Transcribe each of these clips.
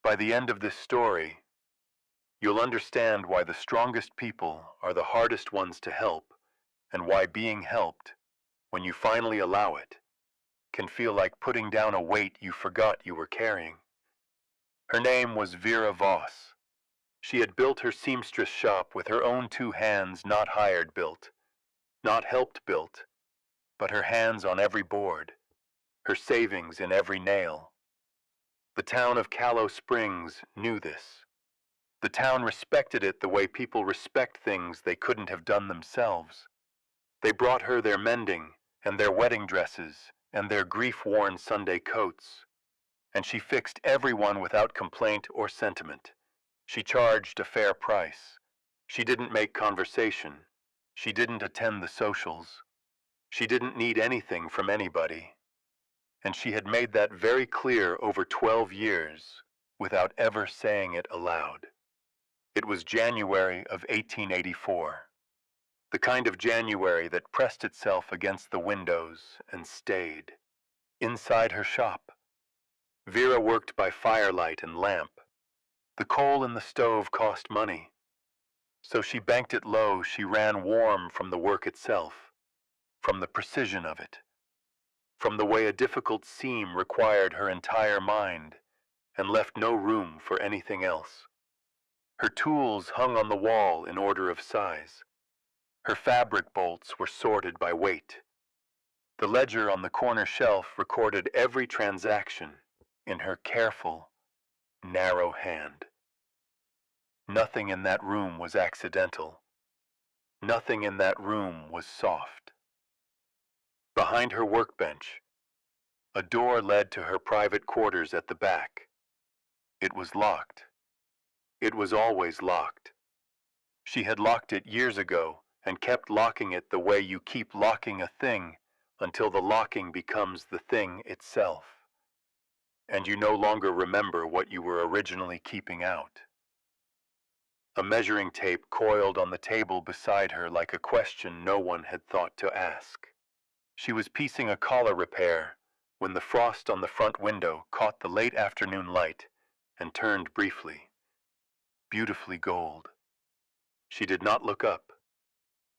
By the end of this story, you'll understand why the strongest people are the hardest ones to help, and why being helped, when you finally allow it, can feel like putting down a weight you forgot you were carrying. Her name was Vera Voss. She had built her seamstress shop with her own two hands, not hired built, not helped built, but her hands on every board, her savings in every nail. The town of Callow Springs knew this. The town respected it the way people respect things they couldn't have done themselves. They brought her their mending, and their wedding dresses, and their grief-worn Sunday coats, and she fixed everyone without complaint or sentiment. She charged a fair price. She didn't make conversation. She didn't attend the socials. She didn't need anything from anybody. And she had made that very clear over 12 years without ever saying it aloud. It was January of 1884. The kind of January that pressed itself against the windows and stayed. Inside her shop, Vera worked by firelight and lamp. The coal in the stove cost money, so she banked it low. She ran warm from the work itself, from the precision of it, from the way a difficult seam required her entire mind and left no room for anything else. Her tools hung on the wall in order of size. Her fabric bolts were sorted by weight. The ledger on the corner shelf recorded every transaction in her careful, narrow hand. Nothing in that room was accidental. Nothing in that room was soft. Behind her workbench, a door led to her private quarters at the back. It was locked. It was always locked. She had locked it years ago and kept locking it the way you keep locking a thing until the locking becomes the thing itself, and you no longer remember what you were originally keeping out. A measuring tape coiled on the table beside her like a question no one had thought to ask. She was piecing a collar repair when the frost on the front window caught the late afternoon light and turned briefly, beautifully gold. She did not look up.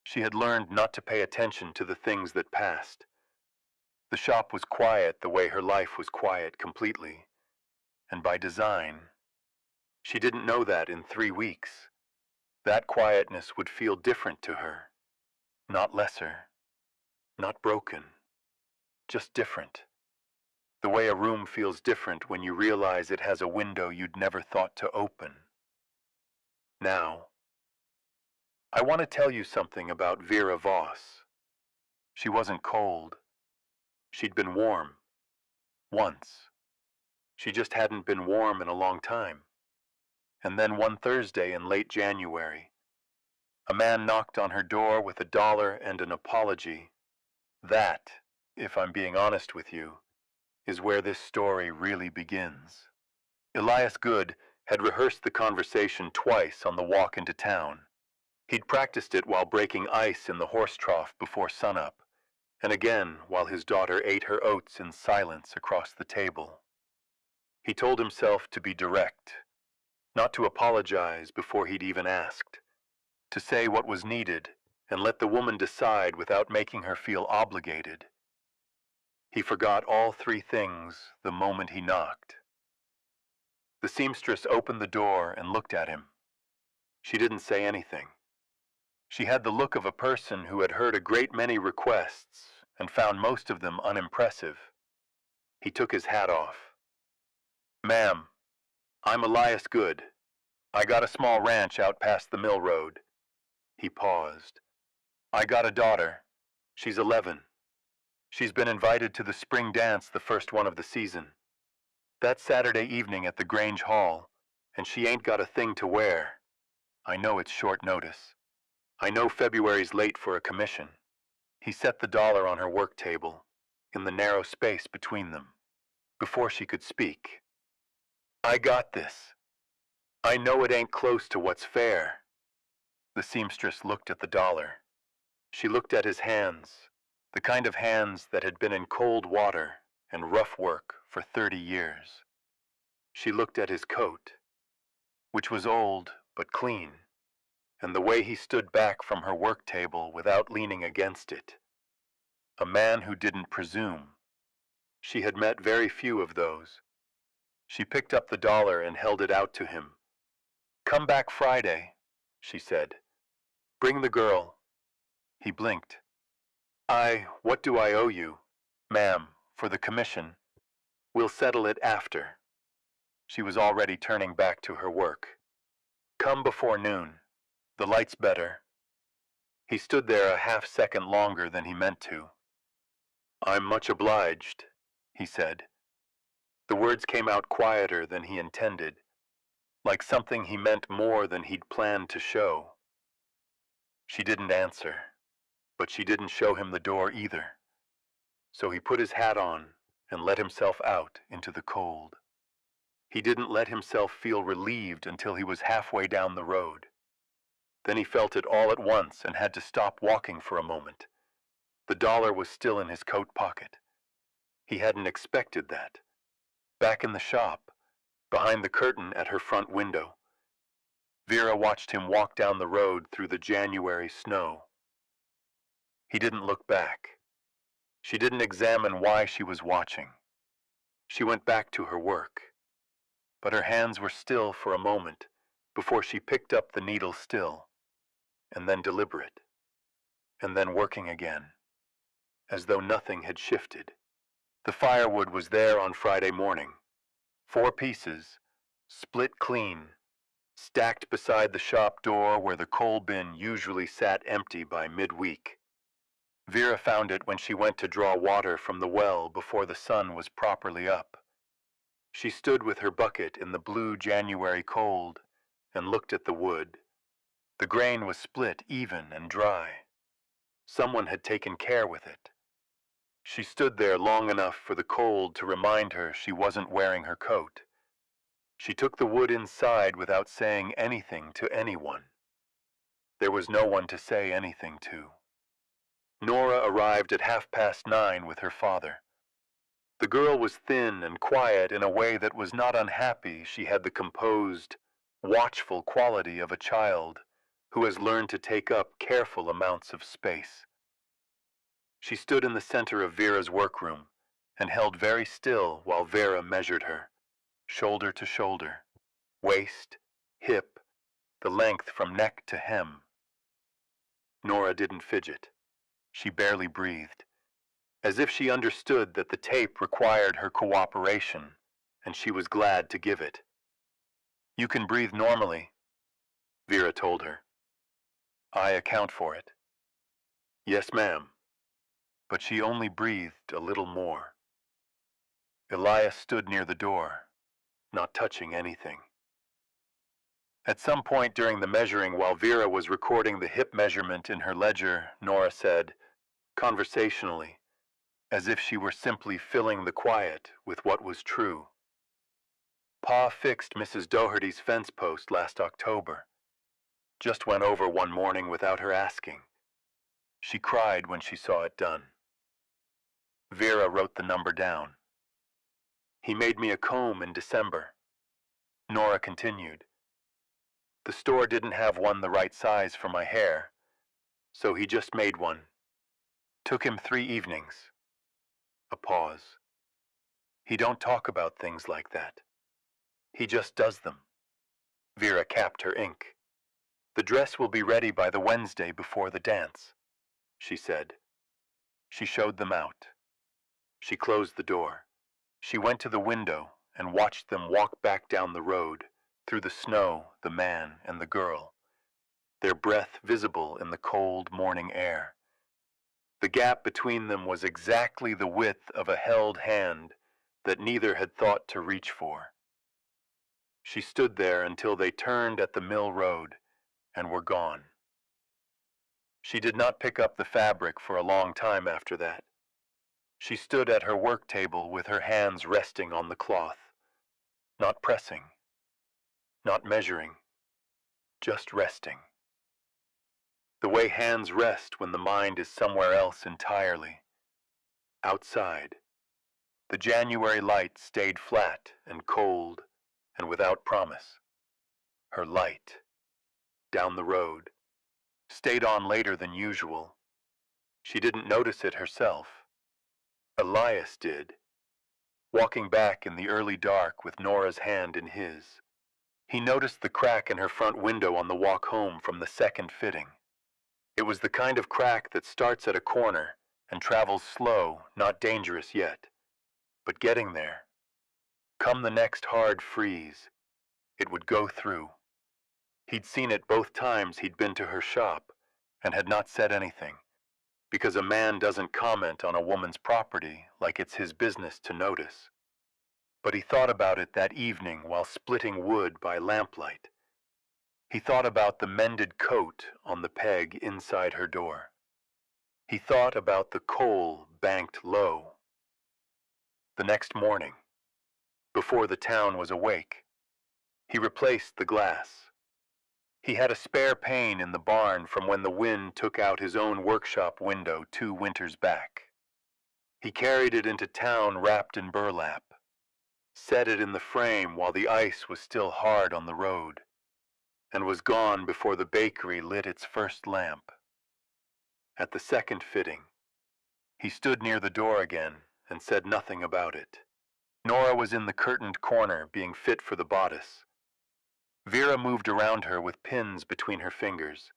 She had learned not to pay attention to the things that passed. The shop was quiet the way her life was quiet completely, and by design. She didn't know that in 3 weeks. That quietness would feel different to her, not lesser, not broken, just different. The way a room feels different when you realize it has a window you'd never thought to open. Now, I want to tell you something about Vera Voss. She wasn't cold. She'd been warm. Once. She just hadn't been warm in a long time. And then one Thursday in late January, a man knocked on her door with $1 and an apology. That, if I'm being honest with you, is where this story really begins. Elias Good had rehearsed the conversation twice on the walk into town. He'd practiced it while breaking ice in the horse trough before sunup, and again while his daughter ate her oats in silence across the table. He told himself to be direct, not to apologize before he'd even asked, to say what was needed and let the woman decide without making her feel obligated. He forgot all 3 things the moment he knocked. The seamstress opened the door and looked at him. She didn't say anything. She had the look of a person who had heard a great many requests and found most of them unimpressive. He took his hat off. "Ma'am, I'm Elias Good. I got a small ranch out past the mill road." He paused. "I got a daughter. She's 11. She's been invited to the spring dance, the first one of the season. That's Saturday evening at the Grange Hall, and she ain't got a thing to wear. I know it's short notice. I know February's late for a commission." He set the $1 on her work table, in the narrow space between them, before she could speak. "I got this. I know it ain't close to what's fair." The seamstress looked at the $1. She looked at his hands, the kind of hands that had been in cold water and rough work for 30 years. She looked at his coat, which was old but clean, and the way he stood back from her work table without leaning against it. A man who didn't presume. She had met very few of those. She picked up the dollar and held it out to him. "Come back Friday," she said. "Bring the girl." He blinked. What do I owe you?" "Ma'am, for the commission." "We'll settle it after." She was already turning back to her work. "Come before noon. The light's better." He stood there a half-second longer than he meant to. "I'm much obliged," he said. The words came out quieter than he intended, like something he meant more than he'd planned to show. She didn't answer, but she didn't show him the door either. So he put his hat on and let himself out into the cold. He didn't let himself feel relieved until he was halfway down the road. Then he felt it all at once and had to stop walking for a moment. The dollar was still in his coat pocket. He hadn't expected that. Back in the shop, behind the curtain at her front window, Vera watched him walk down the road through the January snow. He didn't look back. She didn't examine why she was watching. She went back to her work. But her hands were still for a moment before she picked up the needle still, and then deliberate, and then working again, as though nothing had shifted. The firewood was there on Friday morning, 4 pieces, split clean, stacked beside the shop door where the coal bin usually sat empty by midweek. Vera found it when she went to draw water from the well before the sun was properly up. She stood with her bucket in the blue January cold and looked at the wood. The grain was split even and dry. Someone had taken care with it. She stood there long enough for the cold to remind her she wasn't wearing her coat. She took the wood inside without saying anything to anyone. There was no one to say anything to. Nora arrived at 9:30 with her father. The girl was thin and quiet in a way that was not unhappy. She had the composed, watchful quality of a child who has learned to take up careful amounts of space. She stood in the center of Vera's workroom and held very still while Vera measured her, shoulder to shoulder, waist, hip, the length from neck to hem. Nora didn't fidget. She barely breathed, as if she understood that the tape required her cooperation, and she was glad to give it. "You can breathe normally," Vera told her. "I account for it." "Yes, ma'am." But she only breathed a little more. Elias stood near the door, not touching anything. At some point during the measuring, while Vera was recording the hip measurement in her ledger, Nora said, conversationally, as if she were simply filling the quiet with what was true, "Pa fixed Mrs. Doherty's fence post last October. Just went over one morning without her asking. She cried when she saw it done." Vera wrote the number down. "He made me a comb in December." Nora continued. "The store didn't have one the right size for my hair, so he just made one. Took him 3 evenings." A pause. "He don't talk about things like that. He just does them." Vera capped her ink. "The dress will be ready by the Wednesday before the dance," she said. She showed them out. She closed the door. She went to the window and watched them walk back down the road, through the snow, the man and the girl, their breath visible in the cold morning air. The gap between them was exactly the width of a held hand that neither had thought to reach for. She stood there until they turned at the mill road and were gone. She did not pick up the fabric for a long time after that. She stood at her work table with her hands resting on the cloth, not pressing, not measuring, just resting. The way hands rest when the mind is somewhere else entirely. Outside, the January light stayed flat and cold and without promise. Her light, down the road, stayed on later than usual. She didn't notice it herself. Elias did, walking back in the early dark with Nora's hand in his. He noticed the crack in her front window on the walk home from the second fitting. It was the kind of crack that starts at a corner and travels slow, not dangerous yet. But getting there, come the next hard freeze, it would go through. He'd seen it both times he'd been to her shop and had not said anything, because a man doesn't comment on a woman's property like it's his business to notice. But he thought about it that evening while splitting wood by lamplight. He thought about the mended coat on the peg inside her door. He thought about the coal banked low. The next morning, before the town was awake, he replaced the glass. He had a spare pane in the barn from when the wind took out his own workshop window 2 winters back. He carried it into town wrapped in burlap, set it in the frame while the ice was still hard on the road, and was gone before the bakery lit its first lamp. At the second fitting, he stood near the door again and said nothing about it. Nora was in the curtained corner being fit for the bodice. Vera moved around her with pins between her fingers,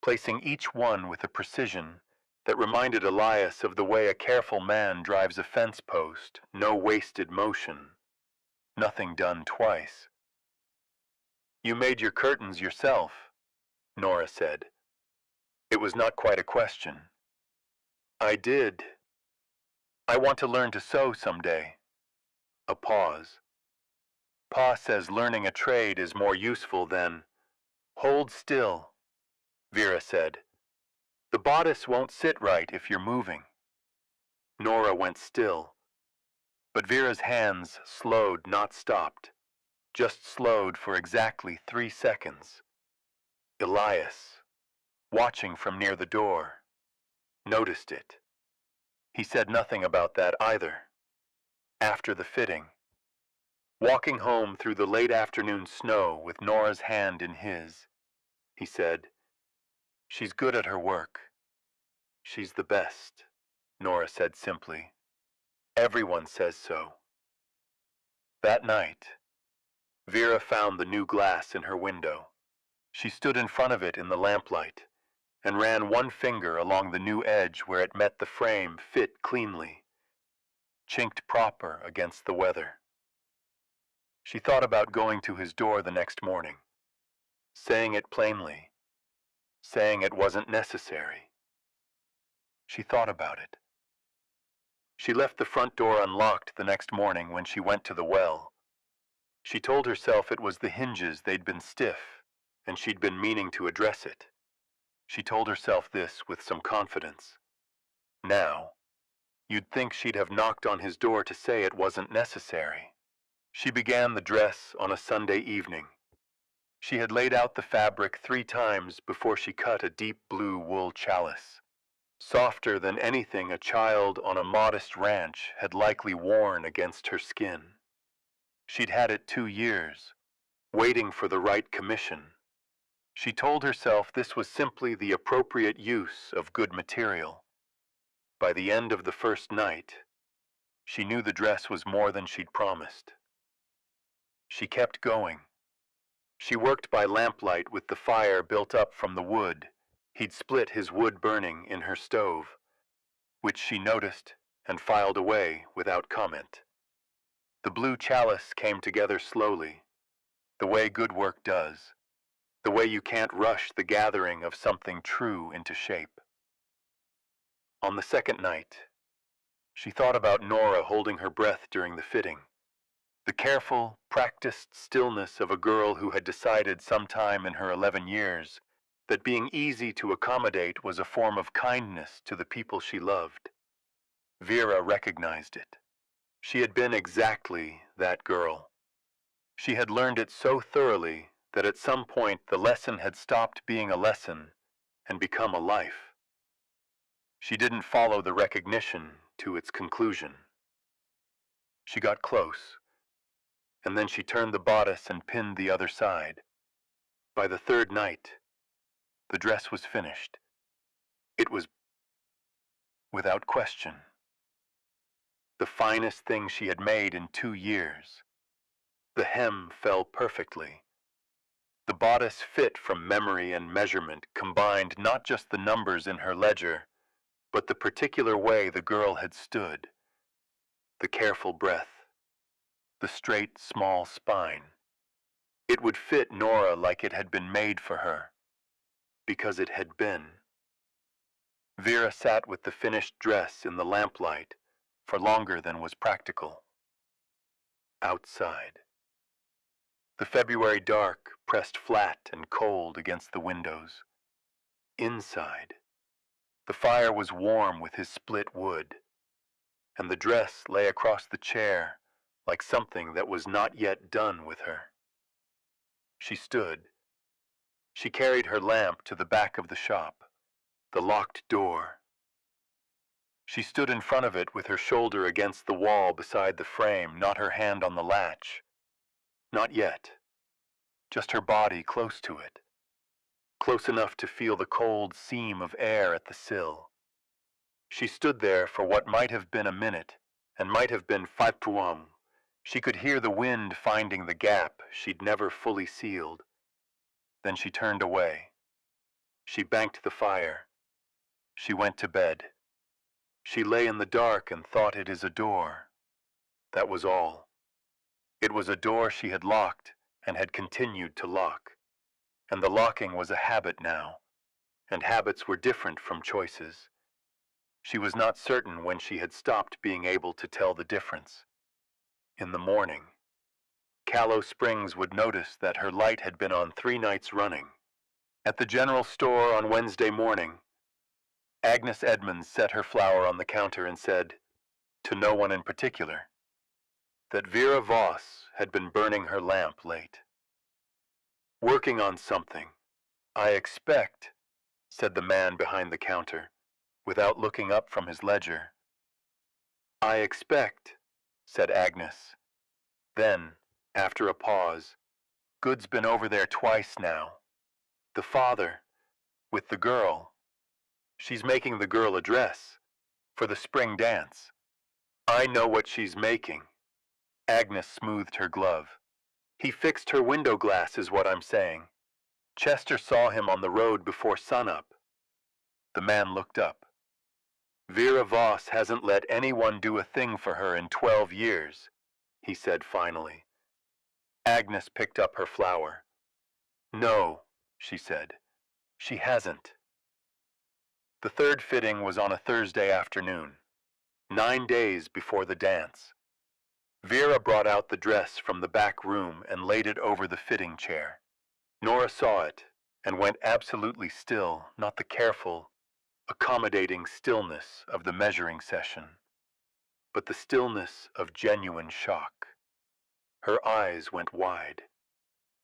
placing each one with a precision that reminded Elias of the way a careful man drives a fence post, no wasted motion, nothing done twice. "You made your curtains yourself," Nora said. It was not quite a question. "I did. I want to learn to sew someday." A pause. "Pa says learning a trade is more useful than—" "Hold still," Vera said. "The bodice won't sit right if you're moving." Nora went still, but Vera's hands slowed, not stopped, just slowed for exactly 3 seconds. Elias, watching from near the door, noticed it. He said nothing about that either. After the fitting, walking home through the late afternoon snow with Nora's hand in his, he said, "She's good at her work." "She's the best," Nora said simply. "Everyone says so." That night, Vera found the new glass in her window. She stood in front of it in the lamplight and ran one finger along the new edge where it met the frame fit cleanly, chinked proper against the weather. She thought about going to his door the next morning, saying it plainly, saying it wasn't necessary. She thought about it. She left the front door unlocked the next morning when she went to the well. She told herself it was the hinges they'd been stiff, and she'd been meaning to address it. She told herself this with some confidence. Now, you'd think she'd have knocked on his door to say it wasn't necessary. She began the dress on a Sunday evening. She had laid out the fabric 3 times before she cut a deep blue wool chalice, softer than anything a child on a modest ranch had likely worn against her skin. She'd had it 2 years, waiting for the right commission. She told herself this was simply the appropriate use of good material. By the end of the first night, she knew the dress was more than she'd promised. She kept going. She worked by lamplight with the fire built up from the wood. He'd split his wood burning in her stove, which she noticed and filed away without comment. The blue chalice came together slowly, the way good work does, the way you can't rush the gathering of something true into shape. On the second night, she thought about Nora holding her breath during the fitting, the careful, practiced stillness of a girl who had decided sometime in her 11 years that being easy to accommodate was a form of kindness to the people she loved. Vera recognized it. She had been exactly that girl. She had learned it so thoroughly that at some point the lesson had stopped being a lesson and become a life. She didn't follow the recognition to its conclusion. She got close, and then she turned the bodice and pinned the other side. By the third night, the dress was finished. It was, without question, the finest thing she had made in 2 years. The hem fell perfectly. The bodice fit from memory and measurement combined not just the numbers in her ledger, but the particular way the girl had stood, the careful breath, the straight, small spine. It would fit Nora like it had been made for her, because it had been. Vera sat with the finished dress in the lamplight for longer than was practical. Outside. The February dark pressed flat and cold against the windows. Inside. The fire was warm with his split wood, and the dress lay across the chair like something that was not yet done with her. She stood. She carried her lamp to the back of the shop, the locked door. She stood in front of it with her shoulder against the wall beside the frame, not her hand on the latch. Not yet. Just her body close to it. Close enough to feel the cold seam of air at the sill. She stood there for what might have been a minute, and might have been 5 poem. She could hear the wind finding the gap she'd never fully sealed. Then she turned away. She banked the fire. She went to bed. She lay in the dark and thought it is a door. That was all. It was a door she had locked and had continued to lock. And the locking was a habit now, and habits were different from choices. She was not certain when she had stopped being able to tell the difference. In the morning, Callow Springs would notice that her light had been on 3 nights running. At the general store on Wednesday morning, Agnes Edmonds set her flower on the counter and said, to no one in particular, that Vera Voss had been burning her lamp late. Working on something, I expect, said the man behind the counter, without looking up from his ledger. I expect, said Agnes. Then, after a pause, Good's been over there twice now. The father, with the girl. She's making the girl a dress, for the spring dance. I know what she's making. Agnes smoothed her glove. He fixed her window glass is what I'm saying. Chester saw him on the road before sunup. The man looked up. Vera Voss hasn't let anyone do a thing for her in 12 years, he said finally. Agnes picked up her flower. No, she said. She hasn't. The third fitting was on a Thursday afternoon, 9 days before the dance. Vera brought out the dress from the back room and laid it over the fitting chair. Nora saw it and went absolutely still, not the careful, accommodating stillness of the measuring session, but the stillness of genuine shock. Her eyes went wide.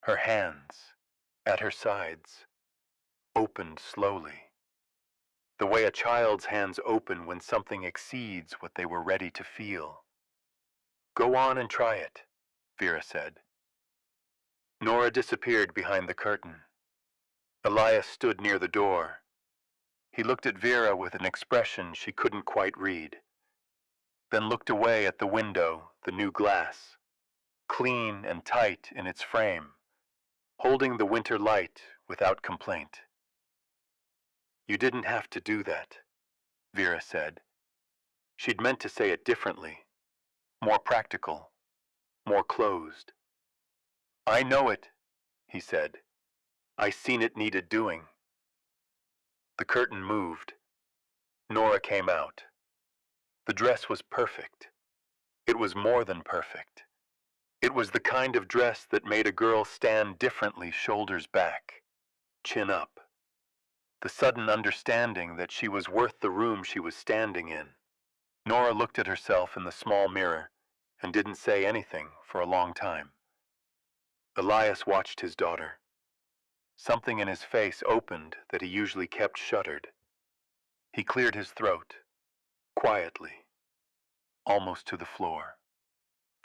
Her hands, at her sides, opened slowly, the way a child's hands open when something exceeds what they were ready to feel. Go on and try it, Vera said. Nora disappeared behind the curtain. Elias stood near the door. He looked at Vera with an expression she couldn't quite read, then looked away at the window, the new glass, clean and tight in its frame, holding the winter light without complaint. You didn't have to do that, Vera said. She'd meant to say it differently, more practical, more closed. I know it, he said. I seen it needed doing. The curtain moved. Nora came out. The dress was perfect. It was more than perfect. It was the kind of dress that made a girl stand differently, shoulders back, chin up. The sudden understanding that she was worth the room she was standing in. Nora looked at herself in the small mirror and didn't say anything for a long time. Elias watched his daughter. Something in his face opened that he usually kept shuttered. He cleared his throat, quietly, almost to the floor.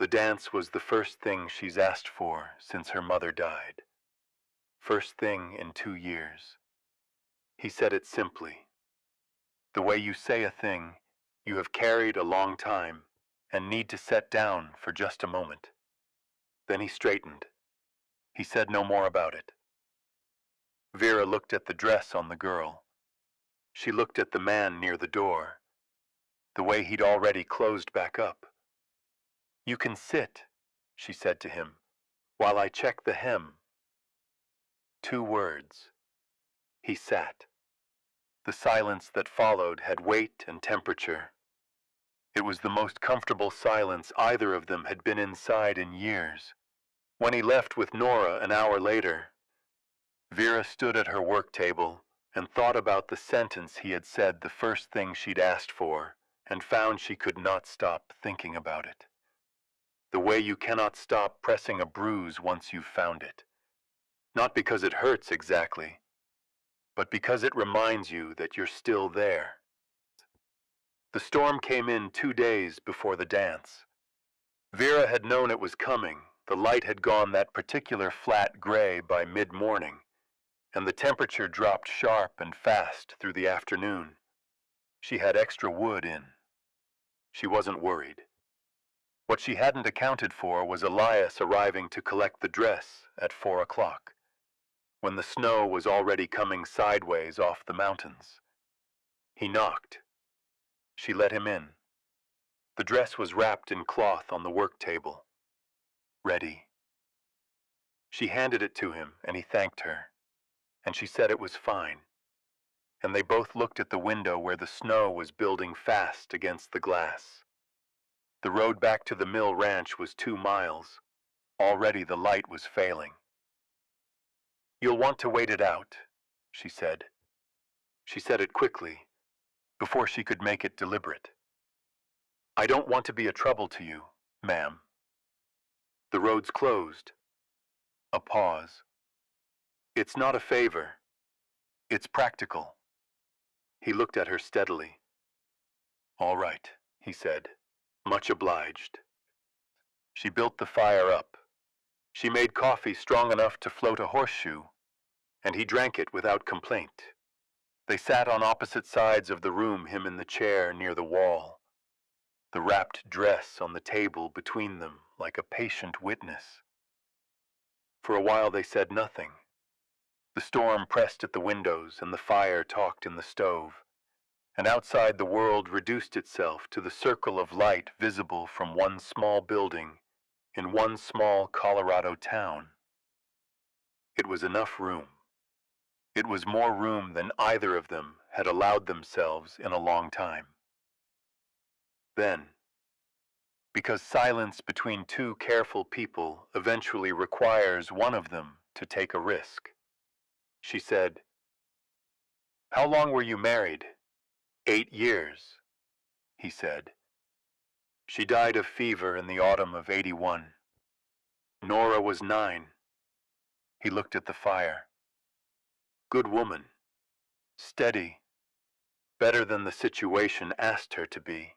The dance was the first thing she's asked for since her mother died. First thing in 2 years. He said it simply. The way you say a thing you have carried a long time and need to set down for just a moment. Then he straightened. He said no more about it. Vera looked at the dress on the girl. She looked at the man near the door, the way he'd already closed back up. You can sit, she said to him, while I check the hem. 2 words. He sat. The silence that followed had weight and temperature. It was the most comfortable silence either of them had been inside in years. When he left with Nora an hour later, Vera stood at her work table and thought about the sentence he had said the first thing she'd asked for, and found she could not stop thinking about it. The way you cannot stop pressing a bruise once you've found it. Not because it hurts exactly, but because it reminds you that you're still there. The storm came in 2 days before the dance. Vera had known it was coming. The light had gone that particular flat gray by mid-morning, and the temperature dropped sharp and fast through the afternoon. She had extra wood in. She wasn't worried. What she hadn't accounted for was Elias arriving to collect the dress at 4 o'clock, when the snow was already coming sideways off the mountains. He knocked. She let him in. The dress was wrapped in cloth on the work table. Ready. She handed it to him, and he thanked her, and she said it was fine. And they both looked at the window where the snow was building fast against the glass. The road back to the mill ranch was 2 miles. Already the light was failing. You'll want to wait it out, she said. She said it quickly, before she could make it deliberate. I don't want to be a trouble to you, ma'am. The road's closed. A pause. It's not a favor. It's practical. He looked at her steadily. All right, he said. Much obliged. She built the fire up. She made coffee strong enough to float a horseshoe, and he drank it without complaint. They sat on opposite sides of the room, him in the chair near the wall, the wrapped dress on the table between them like a patient witness. For a while they said nothing. The storm pressed at the windows and the fire talked in the stove, and outside the world reduced itself to the circle of light visible from one small building in one small Colorado town. It was enough room. It was more room than either of them had allowed themselves in a long time. Then, because silence between 2 careful people eventually requires one of them to take a risk, she said, How long were you married? 8 years, he said. She died of fever in the autumn of '81. Nora was 9. He looked at the fire. Good woman. Steady. Better than the situation asked her to be.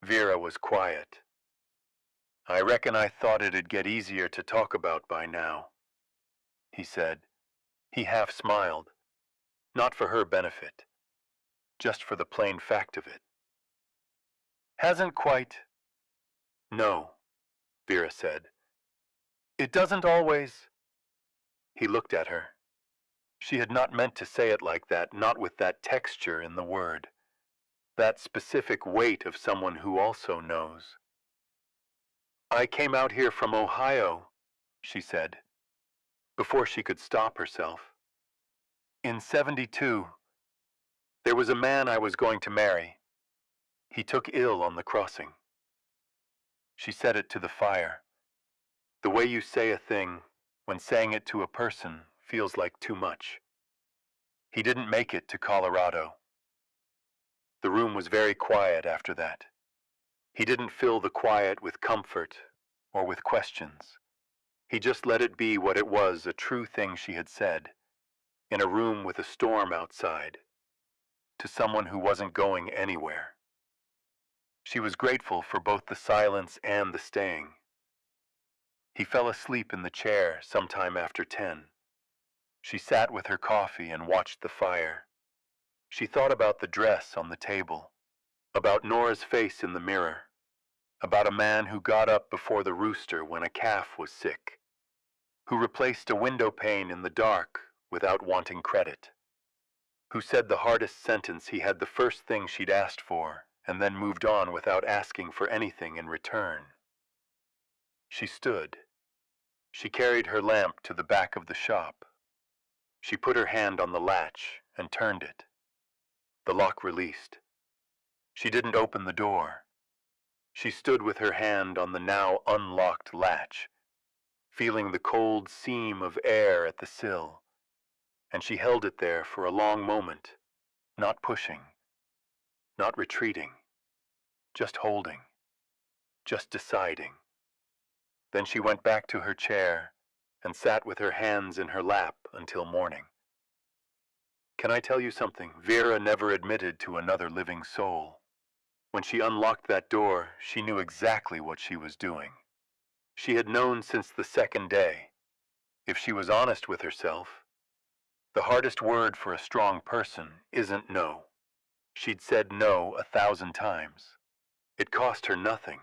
Vera was quiet. I reckon I thought it'd get easier to talk about by now, he said. He half smiled. Not for her benefit. Just for the plain fact of it. Hasn't quite. No, Vera said. It doesn't always. He looked at her. She had not meant to say it like that, not with that texture in the word. That specific weight of someone who also knows. I came out here from Ohio, she said, before she could stop herself. In '72, there was a man I was going to marry. He took ill on the crossing. She said it to the fire. The way you say a thing, when saying it to a person, feels like too much. He didn't make it to Colorado. The room was very quiet after that. He didn't fill the quiet with comfort or with questions. He just let it be what it was, a true thing she had said, in a room with a storm outside, to someone who wasn't going anywhere. She was grateful for both the silence and the staying. He fell asleep in the chair sometime after 10. She sat with her coffee and watched the fire. She thought about the dress on the table, about Nora's face in the mirror, about a man who got up before the rooster when a calf was sick, who replaced a window pane in the dark without wanting credit, who said the hardest sentence he had the first thing she'd asked for and then moved on without asking for anything in return. She stood. She carried her lamp to the back of the shop. She put her hand on the latch and turned it. The lock released. She didn't open the door. She stood with her hand on the now unlocked latch, feeling the cold seam of air at the sill, and she held it there for a long moment, not pushing, not retreating, just holding, just deciding. Then she went back to her chair and sat with her hands in her lap until morning. Can I tell you something Vera never admitted to another living soul? When she unlocked that door, she knew exactly what she was doing. She had known since the second day. If she was honest with herself, the hardest word for a strong person isn't no. She'd said no 1,000 times. It cost her nothing.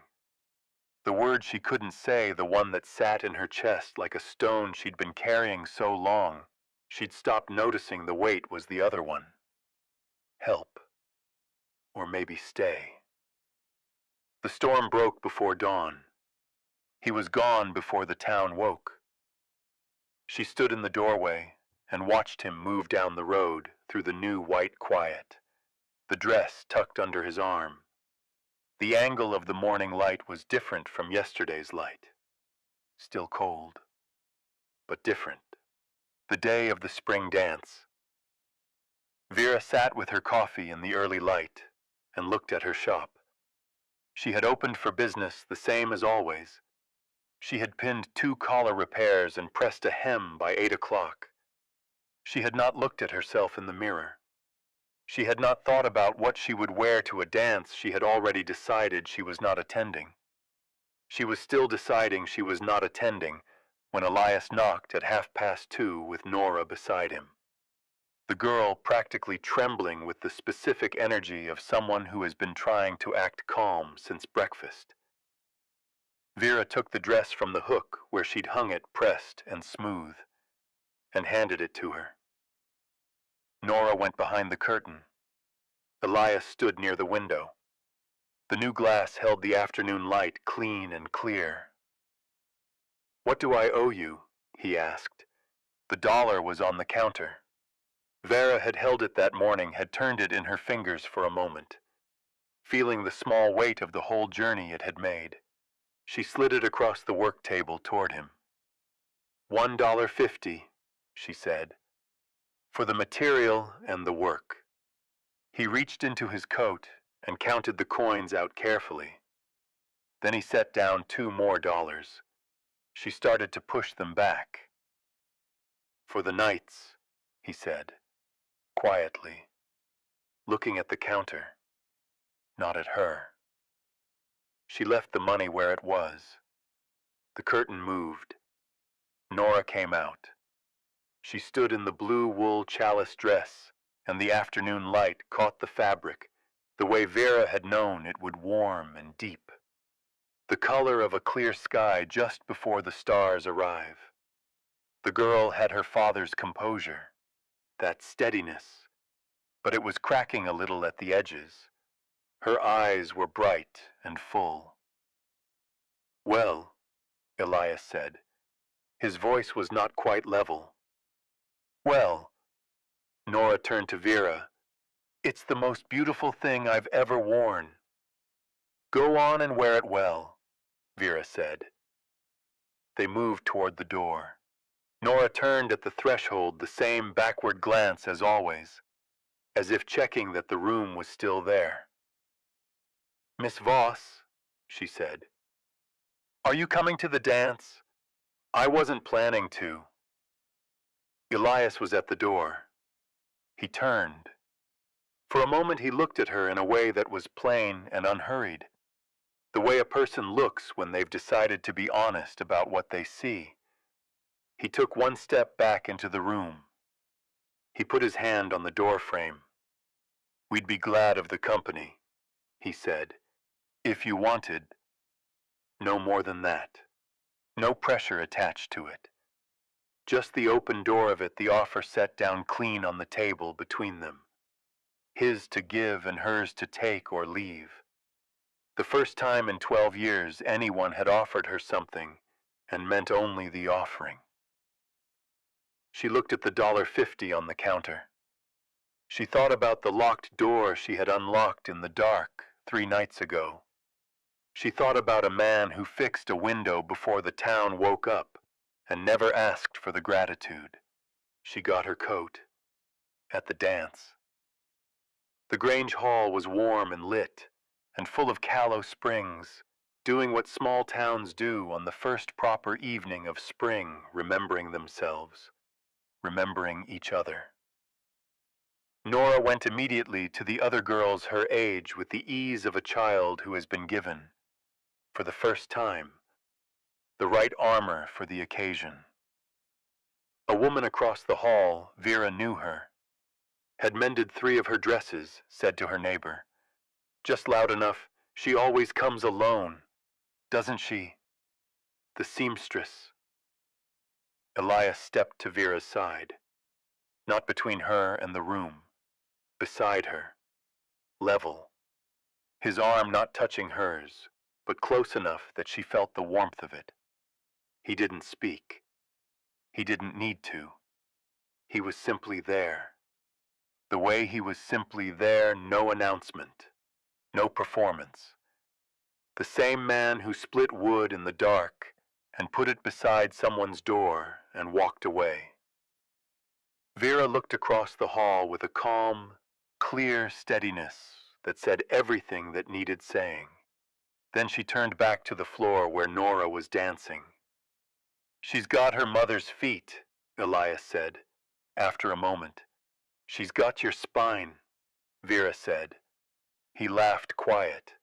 The word she couldn't say, the one that sat in her chest like a stone she'd been carrying so long, she'd stopped noticing the weight was the other one. Help. Or maybe stay. The storm broke before dawn. He was gone before the town woke. She stood in the doorway and watched him move down the road through the new white quiet, the dress tucked under his arm. The angle of the morning light was different from yesterday's light. Still cold, but different. The day of the spring dance. Vera sat with her coffee in the early light and looked at her shop. She had opened for business the same as always. She had pinned 2 collar repairs and pressed a hem by 8 o'clock. She had not looked at herself in the mirror. She had not thought about what she would wear to a dance she had already decided she was not attending. She was still deciding she was not attending when Elias knocked at 2:30 with Nora beside him. The girl practically trembling with the specific energy of someone who has been trying to act calm since breakfast. Vera took the dress from the hook where she'd hung it pressed and smooth, and handed it to her. Nora went behind the curtain. Elias stood near the window. The new glass held the afternoon light clean and clear. "What do I owe you?" he asked. The dollar was on the counter. Vera had held it that morning, had turned it in her fingers for a moment, feeling the small weight of the whole journey it had made. She slid it across the work table toward him. $1.50, she said, for the material and the work. He reached into his coat and counted the coins out carefully. Then he set down 2 more dollars. She started to push them back. "For the nights," he said, quietly, looking at the counter, not at her. She left the money where it was. The curtain moved. Nora came out. She stood in the blue wool chalice dress, and the afternoon light caught the fabric, the way Vera had known it would, warm and deep. The color of a clear sky just before the stars arrive. The girl had her father's composure, that steadiness, but it was cracking a little at the edges. Her eyes were bright and full. "Well," Elias said. His voice was not quite level. "Well," Nora turned to Vera, "it's the most beautiful thing I've ever worn." "Go on and wear it well," Vera said. They moved toward the door. Nora turned at the threshold, the same backward glance as always, as if checking that the room was still there. "Miss Voss," she said, "are you coming to the dance? I wasn't planning to." Elias was at the door. He turned. For a moment he looked at her in a way that was plain and unhurried. the way a person looks when they've decided to be honest about what they see. He took one step back into the room. He put his hand on the door frame. "We'd be glad of the company," he said, "if you wanted." No more than that. No pressure attached to it. Just the open door of it, the offer set down clean on the table between them. His to give and hers to take or leave. The first time in 12 years anyone had offered her something and meant only the offering. She looked at the $1.50 on the counter. She thought about the locked door she had unlocked in the dark 3 nights ago. She thought about a man who fixed a window before the town woke up and never asked for the gratitude. She got her coat at the dance. The Grange Hall was warm and lit and full of callow springs, doing what small towns do on the first proper evening of spring, remembering themselves, remembering each other. Nora went immediately to the other girls her age with the ease of a child who has been given, for the first time, the right armor for the occasion. A woman across the hall, Vera knew her, had mended 3 of her dresses, said to her neighbor. "Just loud enough, she always comes alone, doesn't she? The seamstress." Elias stepped to Vera's side, not between her and the room, beside her, level, his arm not touching hers, but close enough that she felt the warmth of it. He didn't speak. He didn't need to. He was simply there. The way he was simply there, no announcement, no performance. The same man who split wood in the dark and put it beside someone's door and walked away. Vera looked across the hall with a calm, clear steadiness that said everything that needed saying. Then she turned back to the floor where Nora was dancing. "She's got her mother's feet," Elias said, after a moment. "She's got your spine," Vera said. He laughed quiet,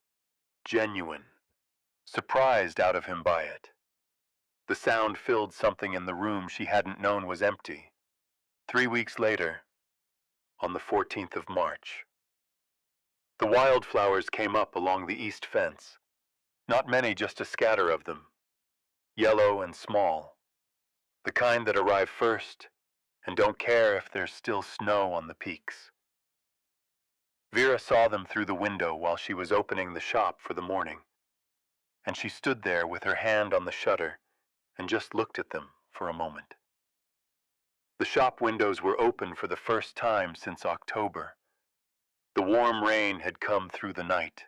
genuine, surprised out of him by it. The sound filled something in the room she hadn't known was empty. 3 weeks later, on the 14th of March. The wildflowers came up along the east fence. Not many, just a scatter of them. Yellow and small. The kind that arrive first and don't care if there's still snow on the peaks. Vera saw them through the window while she was opening the shop for the morning, and she stood there with her hand on the shutter and just looked at them for a moment. The shop windows were open for the first time since October. The warm rain had come through the night,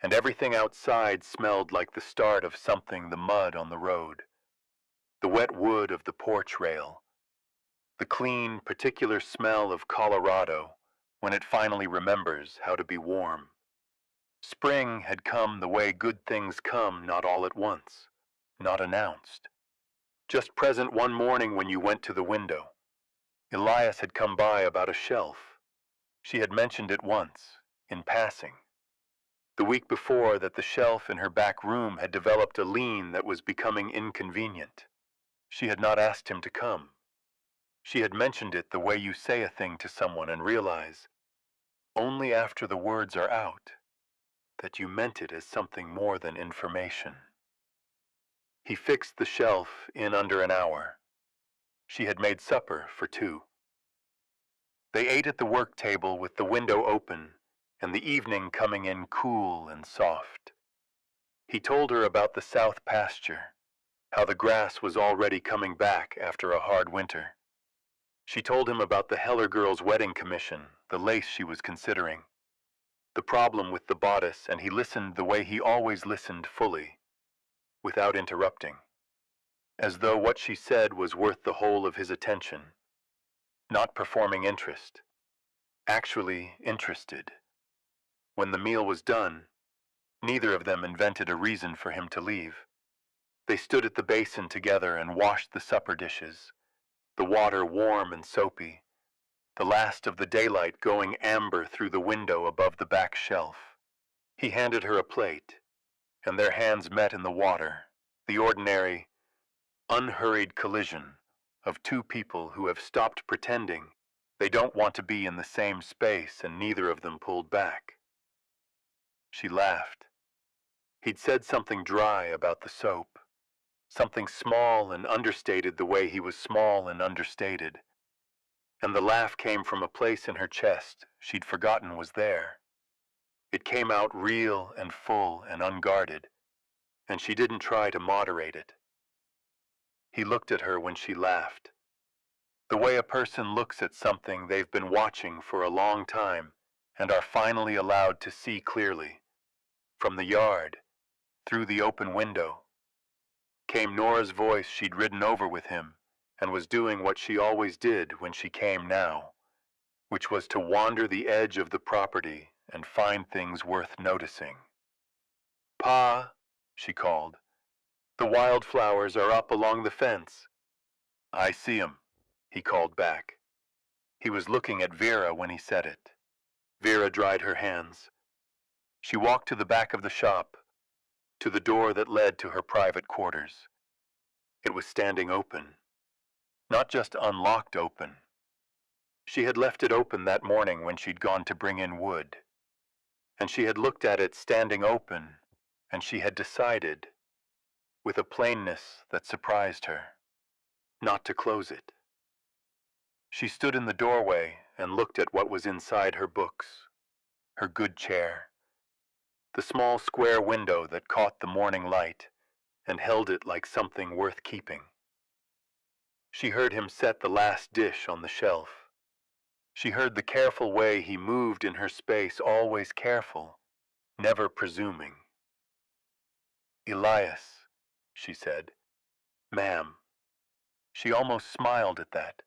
and everything outside smelled like the start of something, the mud on the road, the wet wood of the porch rail, the clean, particular smell of Colorado when it finally remembers how to be warm. Spring had come the way good things come, not all at once, not announced. Just present one morning when you went to the window. Elias had come by about a shelf. She had mentioned it once, in passing. The week before that the shelf in her back room had developed a lean that was becoming inconvenient. She had not asked him to come. She had mentioned it the way you say a thing to someone and realize, only after the words are out, that you meant it as something more than information. He fixed the shelf in under an hour. She had made supper for 2. They ate at the work table with the window open and the evening coming in cool and soft. He told her about the south pasture, how the grass was already coming back after a hard winter. She told him about the Heller girl's wedding commission, the lace she was considering, the problem with the bodice, and he listened the way he always listened, fully, without interrupting, as though what she said was worth the whole of his attention, not performing interest, actually interested. When the meal was done, neither of them invented a reason for him to leave. They stood at the basin together and washed the supper dishes, the water warm and soapy, the last of the daylight going amber through the window above the back shelf. He handed her a plate, and their hands met in the water, the ordinary, unhurried collision of two people who have stopped pretending they don't want to be in the same space, and neither of them pulled back. She laughed. He'd said something dry about the soap, something small and understated the way he was small and understated. And the laugh came from a place in her chest she'd forgotten was there. It came out real and full and unguarded, and she didn't try to moderate it. He looked at her when she laughed, the way a person looks at something they've been watching for a long time and are finally allowed to see clearly. From the yard, through the open window, came Nora's voice she'd ridden over with him and was doing what she always did when she came now, which was to wander the edge of the property and find things worth noticing. "Pa," she called, "the wildflowers are up along the fence." "I see 'em," he called back. He was looking at Vera when he said it. Vera dried her hands. She walked to the back of the shop, to the door that led to her private quarters. It was standing open, not just unlocked open. She had left it open that morning when she'd gone to bring in wood, and she had looked at it standing open, and she had decided, with a plainness that surprised her, not to close it. She stood in the doorway and looked at what was inside her books, her good chair, the small square window that caught the morning light and held it like something worth keeping. She heard him set the last dish on the shelf. She heard the careful way he moved in her space, always careful, never presuming. "Elias," she said. "Ma'am." She almost smiled at that.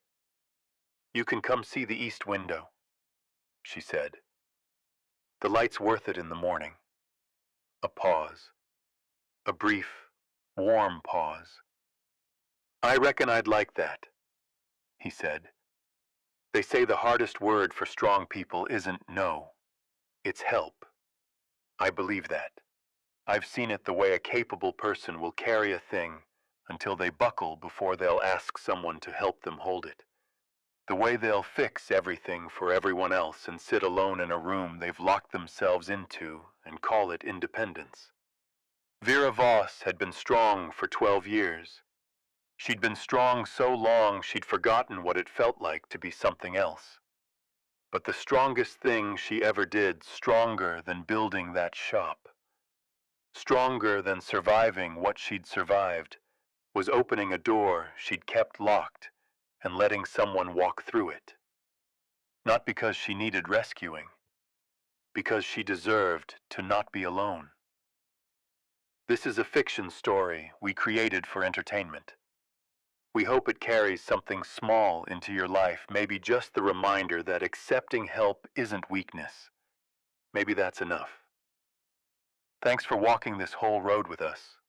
"You can come see the east window," she said. "The light's worth it in the morning." A pause. A brief, warm pause. "I reckon I'd like that," he said. "They say the hardest word for strong people isn't no, it's help. I believe that. I've seen it the way a capable person will carry a thing until they buckle before they'll ask someone to help them hold it. The way they'll fix everything for everyone else and sit alone in a room they've locked themselves into and call it independence. Vera Voss had been strong for 12 years. She'd been strong so long she'd forgotten what it felt like to be something else. But the strongest thing she ever did, stronger than building that shop, stronger than surviving what she'd survived, was opening a door she'd kept locked and letting someone walk through it. Not because she needed rescuing, because she deserved to not be alone. This is a fiction story we created for entertainment. We hope it carries something small into your life, maybe just the reminder that accepting help isn't weakness. Maybe that's enough. Thanks for walking this whole road with us.